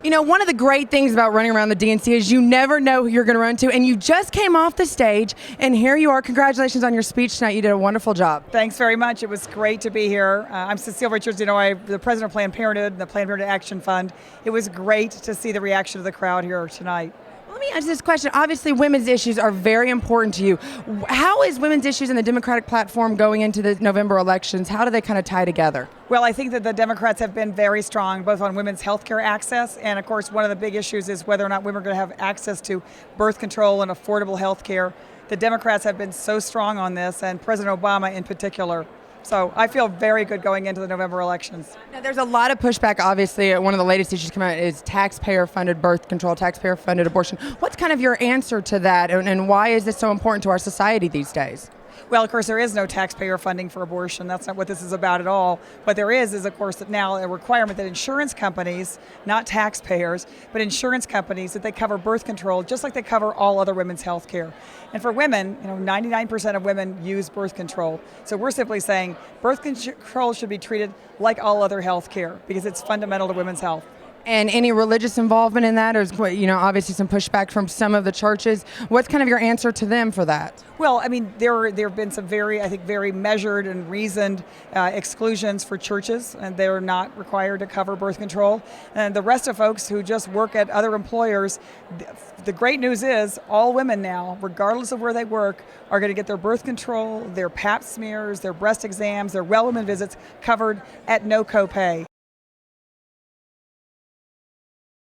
You know, one of the great things about running around the DNC is you never know who you're going to run to, and you just came off the stage, and here you are. Congratulations on your speech tonight. You did a wonderful job. Thanks very much. It was great to be here. I'm Cecile Richards. I'm the president of Planned Parenthood and the Planned Parenthood Action Fund. It was great to see the reaction of the crowd here tonight. Let me ask this question. Obviously, women's issues are very important to you. How is women's issues in the Democratic platform going into the November elections? How do they kind of tie together? Well, I think that the Democrats have been very strong, both on women's health care access, and of course, one of the big issues is whether or not women are going to have access to birth control and affordable health care. The Democrats have been so strong on this, and President Obama in particular. So I feel very good going into the November elections. Now, there's a lot of pushback, obviously. One of the latest issues coming out is taxpayer-funded birth control, taxpayer-funded abortion. What's kind of your answer to that, and why is this so important to our society these days? Well, of course, there is no taxpayer funding for abortion. That's not what this is about at all. What there is, of course, that now a requirement that insurance companies, not taxpayers, but insurance companies, that they cover birth control just like they cover all other women's health care. And for women, 99% of women use birth control. So we're simply saying birth control should be treated like all other health care because it's fundamental to women's health. And any religious involvement in that? Or obviously some pushback from some of the churches. What's kind of your answer to them for that? Well, I mean, there have been some very measured and reasoned exclusions for churches, and they're not required to cover birth control. And the rest of folks who just work at other employers, the great news is all women now, regardless of where they work, are going to get their birth control, their pap smears, their breast exams, their well woman visits covered at no copay.